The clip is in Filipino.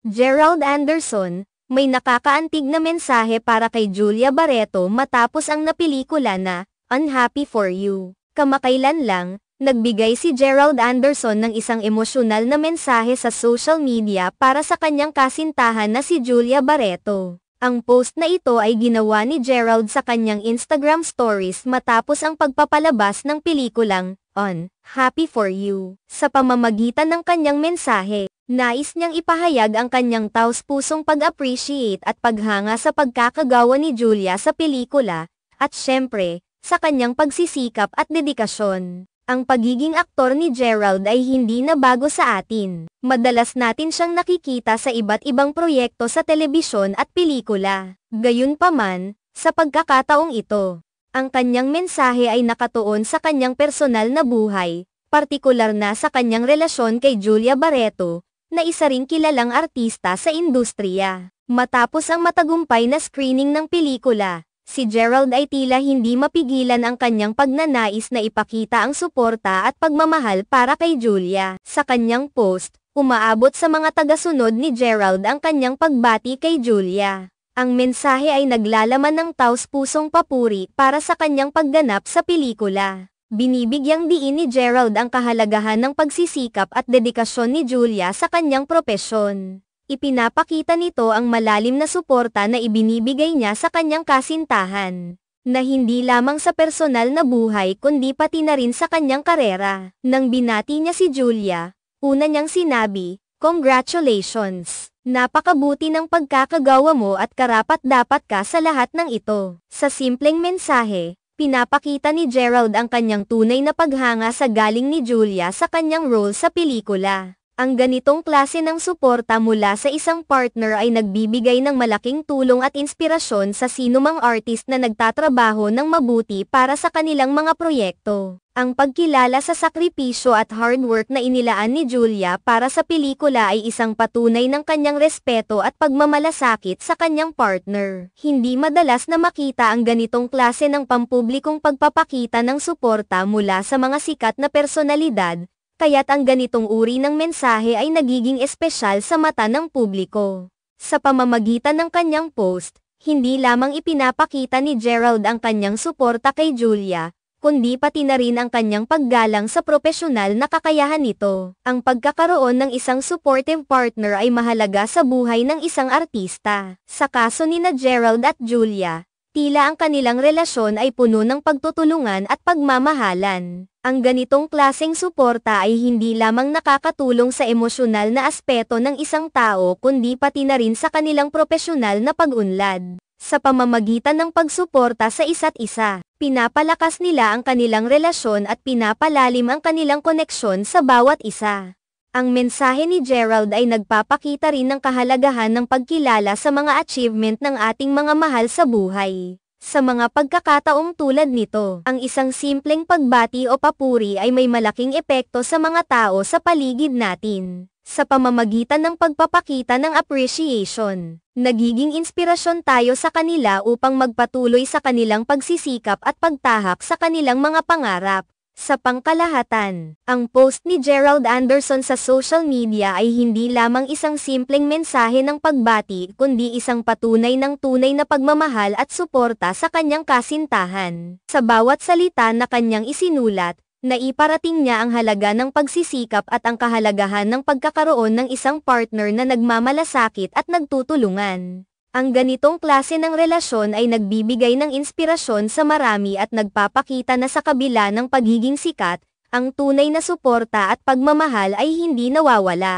Gerald Anderson, may nakakaantig na mensahe para kay Julia Barreto matapos ang napelikula na Unhappy for You. Kamakailan lang, nagbigay si Gerald Anderson ng isang emosyonal na mensahe sa social media para sa kanyang kasintahan na si Julia Barreto. Ang post na ito ay ginawa ni Gerald sa kanyang Instagram stories matapos ang pagpapalabas ng pelikulang Unhappy for You. Sa pamamagitan ng kanyang mensahe, nais niyang ipahayag ang kanyang taos-pusong pag-appreciate at paghanga sa pagkakagawa ni Julia sa pelikula, at syempre, sa kanyang pagsisikap at dedikasyon. Ang pagiging aktor ni Gerald ay hindi na bago sa atin. Madalas natin siyang nakikita sa iba't ibang proyekto sa telebisyon at pelikula. Gayunpaman, sa pagkakataong ito, ang kanyang mensahe ay nakatuon sa kanyang personal na buhay, partikular na sa kanyang relasyon kay Julia Barreto, na isa ring kilalang artista sa industriya. Matapos ang matagumpay na screening ng pelikula, si Gerald ay tila hindi mapigilan ang kanyang pagnanais na ipakita ang suporta at pagmamahal para kay Julia. Sa kanyang post, umaabot sa mga tagasunod ni Gerald ang kanyang pagbati kay Julia. Ang mensahe ay naglalaman ng taos-pusong papuri para sa kanyang pagganap sa pelikula. Binibigyang diin ni Gerald ang kahalagahan ng pagsisikap at dedikasyon ni Julia sa kanyang propesyon. Ipinapakita nito ang malalim na suporta na ibinibigay niya sa kanyang kasintahan, na hindi lamang sa personal na buhay kundi pati na rin sa kanyang karera. Nang binati niya si Julia, una niyang sinabi, "Congratulations! Napakabuti ng pagkakagawa mo at karapat-dapat ka sa lahat ng ito." Sa simpleng mensahe, pinapakita ni Gerald ang kanyang tunay na paghanga sa galing ni Julia sa kanyang role sa pelikula. Ang ganitong klase ng suporta mula sa isang partner ay nagbibigay ng malaking tulong at inspirasyon sa sinumang artist na nagtatrabaho ng mabuti para sa kanilang mga proyekto. Ang pagkilala sa sakripisyo at hard work na inilaan ni Julia para sa pelikula ay isang patunay ng kanyang respeto at pagmamalasakit sa kanyang partner. Hindi madalas na makita ang ganitong klase ng pampublikong pagpapakita ng suporta mula sa mga sikat na personalidad, kaya't ang ganitong uri ng mensahe ay nagiging espesyal sa mata ng publiko. Sa pamamagitan ng kanyang post, hindi lamang ipinapakita ni Gerald ang kanyang suporta kay Julia, kundi pati na rin ang kanyang paggalang sa propesyonal na kakayahan nito. Ang pagkakaroon ng isang supportive partner ay mahalaga sa buhay ng isang artista. Sa kaso nina Gerald at Julia, tila ang kanilang relasyon ay puno ng pagtutulungan at pagmamahalan. Ang ganitong klaseng suporta ay hindi lamang nakakatulong sa emosyonal na aspeto ng isang tao kundi pati na rin sa kanilang propesyonal na pag-unlad. Sa pamamagitan ng pagsuporta sa isa't isa, pinapalakas nila ang kanilang relasyon at pinapalalim ang kanilang koneksyon sa bawat isa. Ang mensahe ni Gerald ay nagpapakita rin ng kahalagahan ng pagkilala sa mga achievement ng ating mga mahal sa buhay. Sa mga pagkakataong tulad nito, ang isang simpleng pagbati o papuri ay may malaking epekto sa mga tao sa paligid natin. Sa pamamagitan ng pagpapakita ng appreciation, nagiging inspirasyon tayo sa kanila upang magpatuloy sa kanilang pagsisikap at pagtahak sa kanilang mga pangarap. Sa pangkalahatan, ang post ni Gerald Anderson sa social media ay hindi lamang isang simpleng mensahe ng pagbati kundi isang patunay ng tunay na pagmamahal at suporta sa kanyang kasintahan. Sa bawat salita na kanyang isinulat, naiparating niya ang halaga ng pagsisikap at ang kahalagahan ng pagkakaroon ng isang partner na nagmamalasakit at nagtutulungan. Ang ganitong klase ng relasyon ay nagbibigay ng inspirasyon sa marami at nagpapakita na sa kabila ng pagiging sikat, ang tunay na suporta at pagmamahal ay hindi nawawala.